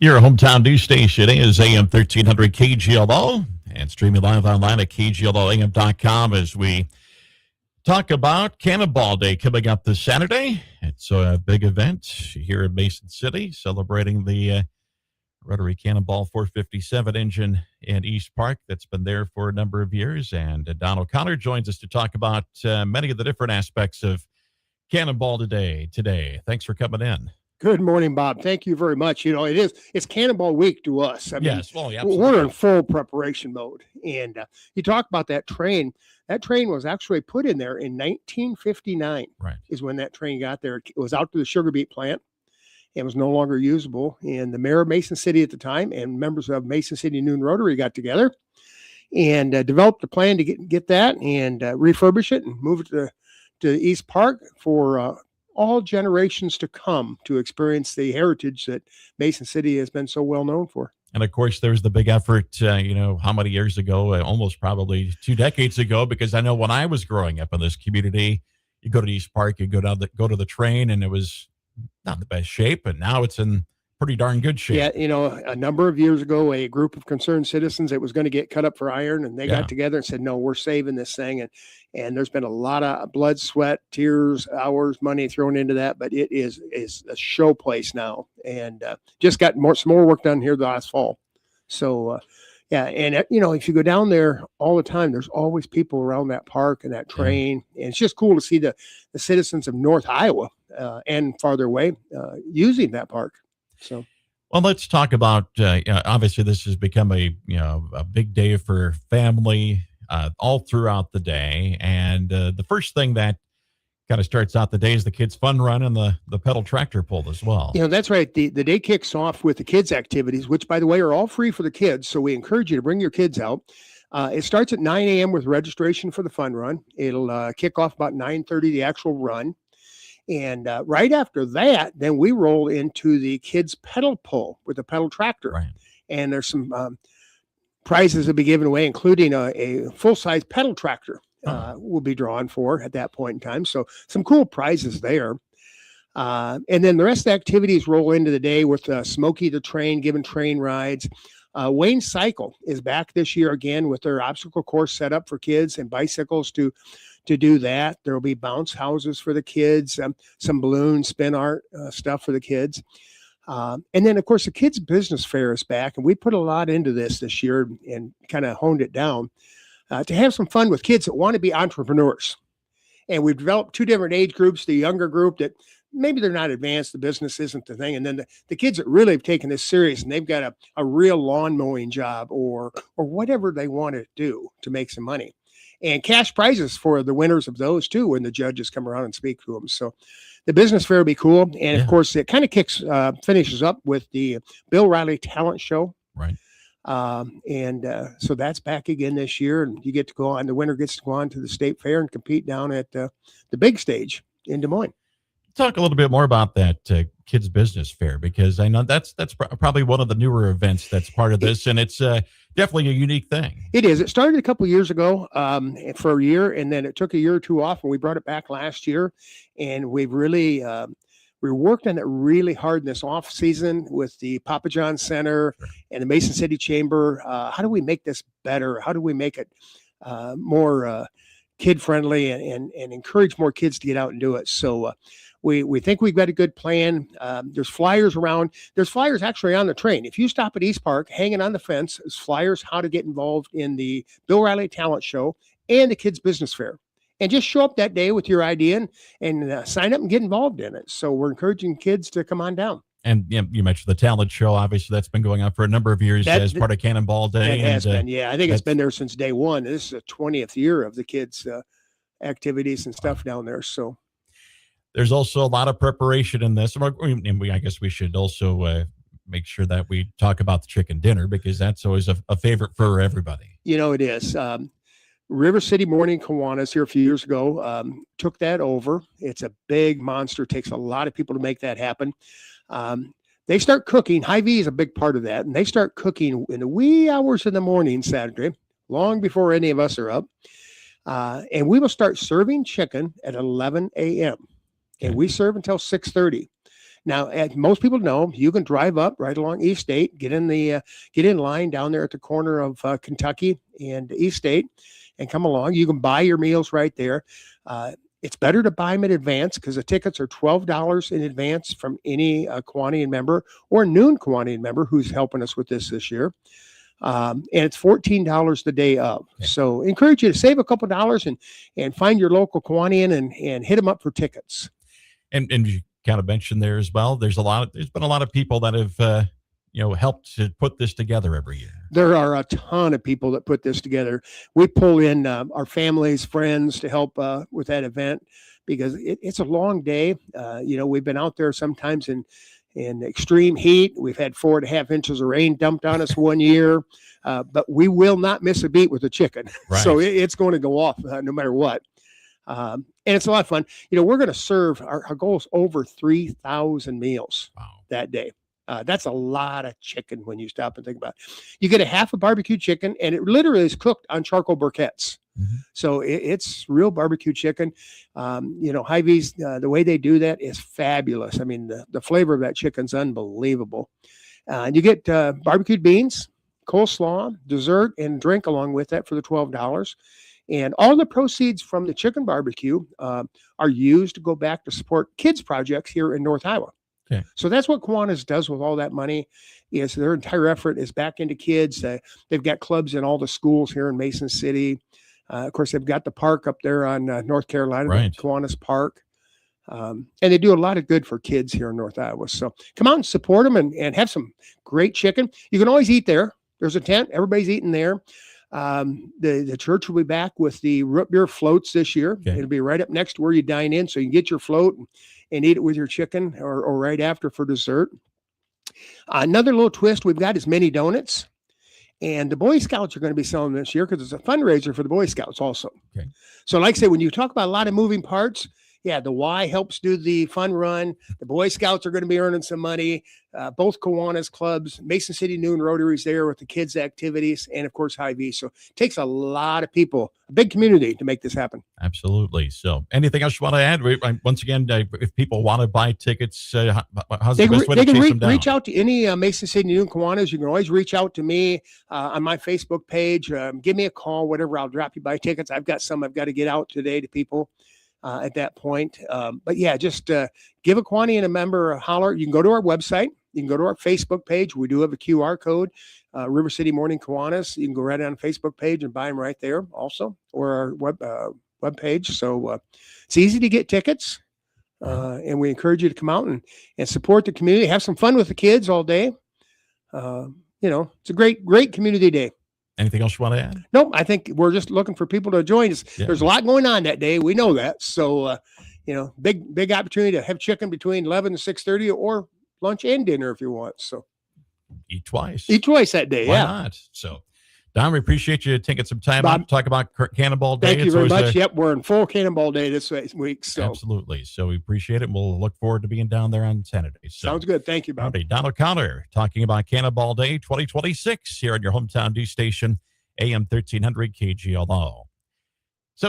Your hometown news station is AM 1300 KGLO and streaming live online at KGLOAM.com as we talk about Cannonball Day coming up this Saturday. It's a big event here in Mason City celebrating the Rotary Cannonball 457 engine in East Park that's been there for a number of years. And Don O'Connor joins us to talk about many of the different aspects of Cannonball today. Thanks for coming in. Good morning, Bob. Thank you very much. You know, it's Cannonball Week to us. I mean, yes, well, absolutely. We're in full preparation mode. And you talk about that train. That train was actually put in there in 1959. Right. Is when that train got there. It was out to the sugar beet plant. It was no longer usable. And the mayor of Mason City at the time and members of Mason City Noon Rotary got together and developed a plan to get that and refurbish it and move it to East Park for all generations to come to experience the heritage that Mason City has been so well known for. And of course, there's the big effort, how many years ago, almost probably 2 decades ago, because I know when I was growing up in this community, you go to East Park, you go to the train, and it was not in the best shape, and now it's in pretty darn good shape. Yeah, a number of years ago, a group of concerned citizens, it was going to get cut up for iron, and they got together and said, no, we're saving this thing. And there's been a lot of blood, sweat, tears, hours, money thrown into that, but it is a show place now, and just got some more work done here last fall. So, and if you go down there all the time, there's always people around that park and that train, and it's just cool to see the citizens of North Iowa and farther away using that park. So, well, let's talk about. Obviously, this has become a big day for family all throughout the day, and the first thing that kind of starts out the day is the kids' fun run and the pedal tractor pull as well. That's right. The day kicks off with the kids' activities, which, by the way, are all free for the kids. So we encourage you to bring your kids out. It starts at 9 a.m. with registration for the fun run. It'll kick off about 9:30, the actual run. And right after that, then we roll into the kids' pedal pull with the pedal tractor. Right. And there's some prizes to be given away, including a full-size pedal tractor will be drawn for at that point in time. So some cool prizes there. And then the rest of the activities roll into the day with Smokey the Train giving train rides. Wayne Cycle is back this year again with their obstacle course set up for kids and bicycles to do that. There will be bounce houses for the kids, some balloon spin art stuff for the kids. And then, of course, the kids' business fair is back. And we put a lot into this year and kind of honed it down to have some fun with kids that want to be entrepreneurs. And we've developed 2 different age groups, the younger group that maybe they're not advanced, the business isn't the thing. And then the kids that really have taken this serious and they've got a real lawn mowing job or whatever they want to do to make some money. And cash prizes for the winners of those, too, when the judges come around and speak to them. So the business fair will be cool. And, of course, it kind of finishes up with the Bill Riley Talent Show. Right. So that's back again this year. And you get to go on. The winner gets to go on to the state fair and compete down at the big stage in Des Moines. Talk a little bit more about that kids business fair, because I know that's probably one of the newer events that's part of this, and it's definitely a unique thing. It is. It started a couple of years ago for a year, and then it took a year or two off, and we brought it back last year, and we've really we worked on it really hard in this off season with the Papa John Center and the Mason City Chamber. How do we make this better? How do we make it more kid friendly and encourage more kids to get out and do it? So we think we've got a good plan. There's flyers around. There's flyers actually on the train. If you stop at East Park, hanging on the fence, there's flyers how to get involved in the Bill Riley Talent Show and the Kids Business Fair. And just show up that day with your ID and sign up and get involved in it. So we're encouraging kids to come on down. And you mentioned the talent show. Obviously, that's been going on for a number of years as part of Cannonball Day. It has been, yeah. I think it's been there since day one. This is the 20th year of the kids' activities and stuff down there. So there's also a lot of preparation in this. And I guess we should also make sure that we talk about the chicken dinner, because that's always a favorite for everybody. It is. River City Morning Kiwanis here a few years ago took that over. It's a big monster. It takes a lot of people to make that happen. They start cooking. Hy-Vee is a big part of that. And they start cooking in the wee hours of the morning Saturday, long before any of us are up. And we will start serving chicken at 11 a.m. And we serve until 6:30. Now, as most people know, you can drive up right along East State, get in line down there at the corner of Kentucky and East State, and come along. You can buy your meals right there. It's better to buy them in advance because the tickets are $12 in advance from any Kiwanian member or noon Kiwanian member who's helping us with this year. And it's $14 the day of. Okay. So encourage you to save a couple dollars and find your local Kiwanian and hit them up for tickets. And you kind of mentioned there as well, there's been a lot of people that have helped to put this together every year. There are a ton of people that put this together. We pull in our families, friends to help with that event because it's a long day. We've been out there sometimes in extreme heat. We've had 4.5 inches of rain dumped on us one year, but we will not miss a beat with the chicken. Right. So it's going to go off no matter what. And it's a lot of fun. We're going to serve, our goal is over 3,000 meals that day. That's a lot of chicken when you stop and think about it. You get a half a barbecue chicken, and it literally is cooked on charcoal briquettes. Mm-hmm. So it's real barbecue chicken. Hy-Vee's, the way they do that is fabulous. I mean, the flavor of that chicken's unbelievable. And you get barbecued beans, coleslaw, dessert, and drink along with that for the $12. And all the proceeds from the chicken barbecue are used to go back to support kids projects here in North Iowa. Okay. So that's what Kiwanis does with all that money. Is their entire effort is back into kids. They've got clubs in all the schools here in Mason City. Of course, they've got the park up there on North Carolina, right. The Kiwanis Park. And they do a lot of good for kids here in North Iowa. So come out and support them and have some great chicken. You can always eat there. There's a tent. Everybody's eating there. The church will be back with the root beer floats this year. Okay. It'll be right up next to where you dine in. So you can get your float and eat it with your chicken or right after for dessert. Another little twist we've got is mini donuts. And the Boy Scouts are going to be selling this year because it's a fundraiser for the Boy Scouts also. Okay. So like I say, when you talk about a lot of moving parts, yeah, the Y helps do the fun run. The Boy Scouts are going to be earning some money. Both Kiwanis clubs, Mason City Noon Rotary's there with the kids' activities, and of course Hy-Vee. So it takes a lot of people, a big community to make this happen. Absolutely. So anything else you want to add? Once again, if people want to buy tickets, how's the best way to chase them down? Reach out to any Mason City Noon Kiwanis. You can always reach out to me on my Facebook page. Give me a call, whatever. I'll drop you by tickets. I've got some I've got to get out today to people. At that point. But yeah, just give a Kiwanian a member a holler. You can go to our website. You can go to our Facebook page. We do have a QR code, River City Morning Kiwanis. You can go right on the Facebook page and buy them right there also, or our web page. So it's easy to get tickets. And we encourage you to come out and support the community. Have some fun with the kids all day. It's a great community day. Anything else you want to add? No, I think we're just looking for people to join us. Yeah. There's a lot going on that day. We know that. So, big opportunity to have chicken between 11 and 6:30 or lunch and dinner if you want. So eat twice. Eat twice that day. Why not? So, Don, we appreciate you taking some time out to talk about Cannonball Day. Thank you very much. Yep, we're in full Cannonball Day this week. So absolutely. So we appreciate it. We'll look forward to being down there on Saturday. So, sounds good. Thank you, Bob. Don O'Connor talking about Cannonball Day 2026 here on your hometown D station, AM 1300 KGLO.